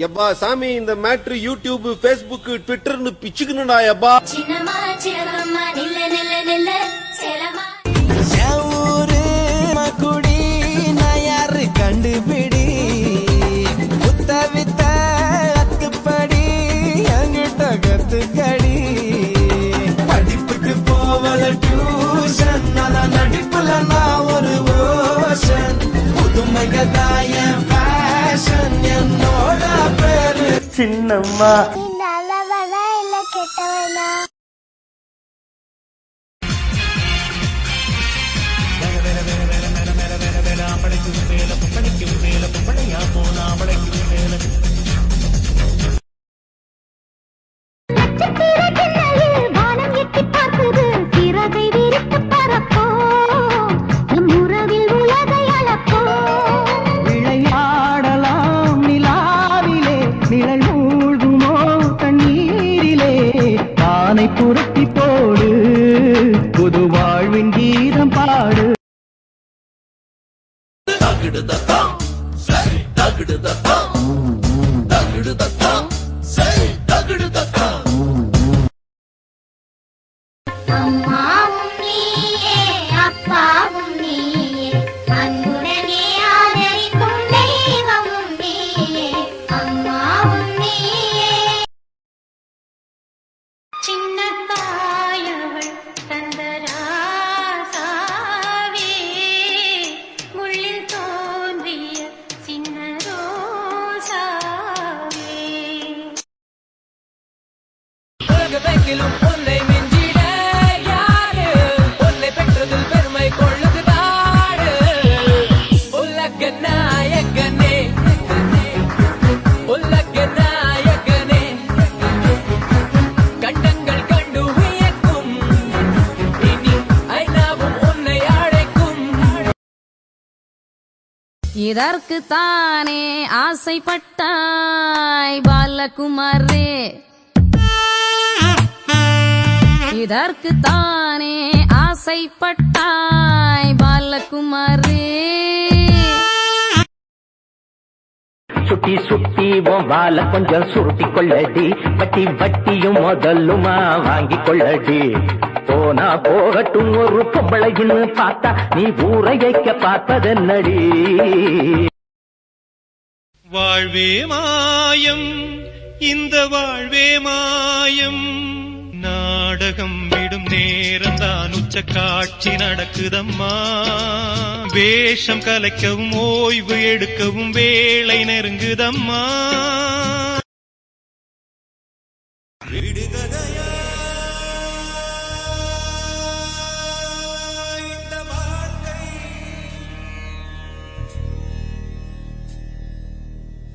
எப்பா சாமி இந்த மேட்ரு யூடியூப் பேஸ்புக் ட்விட்டர்னு பிச்சுக்கணும்டா எப்பா. குடி நான் யாரு கண்டுபிடி புத்த வித்த அத்துப்படி என்கிட்ட கத்துக்கடி படிப்புக்கு போவல டியூஷன் அதான் நடிப்புல நான் ஒரு ஓஷன் புதுமைகதாய ஃபேஷன் என்னோட பேரு சின்னம்மா. நல்லவனா இல்ல கெட்டவனா? விளையாடலாம் நிலாவிலே நிழல் மூழ்குமோ தண்ணீரிலே பானை புரட்டி போடு புது வாழ்வின் கீதம் பாடு. அம்மாவும் நீயே அப்பாவும் நீயே அன்புடனே ஆதரிக்கும் தெய்வமும் நீயே அம்மாவும் நீயே. சின்ன தாயவள் தந்தராசாவே உள்ளில் தோன்றிய சின்ன ரோசாவே. உலகமெங்கிலும் உன்னை மிஞ்சிட யாரு உன்னை பெற்றதில் பெருமை கொள்ளுது பாடு உலக நாயகனே உலக நாயகனே கண்டங்கள் கண்டு வியக்கும் இனி ஐநாவும் உன்னை அழைக்கும். இதற்கு தானே ஆசைப்பட்டாய் பாலகுமாரே, இதற்கு தானே ஆசைப்பட்டாய் பாலகுமாரே. சுட்டி சுட்டி வால கொஞ்சம் சுருட்டி கொள்ளடி வட்டி வட்டியும் முதலுமா வாங்கி கொள்ளடி போனா போகட்டும் ஒரு பொம்பளைன்னு பார்த்தா நீ ஊரையைக்க பார்ப்பதென்னடி. வாழ்வே மாயம் இந்த வாழ்வே மாயம் நாடகம் விடும் நேரம் தான் உச்ச காட்சி நடக்குதம்மா வேஷம் கலைக்கவும் ஓய்வு எடுக்கவும் வேளை நெருங்குதம்மா.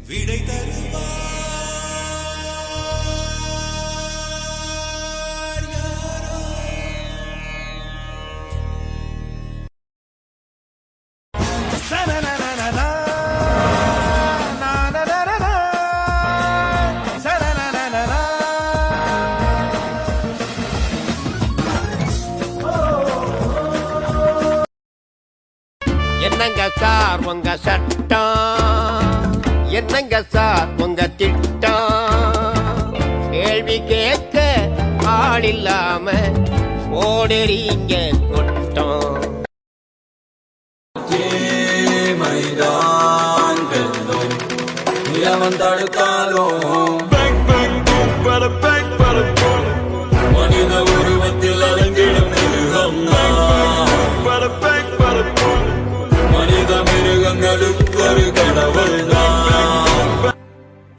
விடை தருவார் யாரோ. என்னங்க சார் உங்க சட்டம், என்னங்க சார் உங்க திட்டம், கேள்வி கேட்க ஆள் இல்லாம ஓடுறீங்க கொட்டம். மனித உருவத்தில் அலங்கிடும் மிருகம் மனித மிருகங்களுக்கு ஒரு கடவுள்.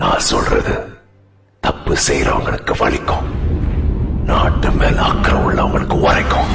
நான் சொல்றது தப்பு செய்யறவங்களுக்கு வலிக்கும், நாட்டு மேல அக்கறை உள்ளவங்களுக்கு உரைக்கும்.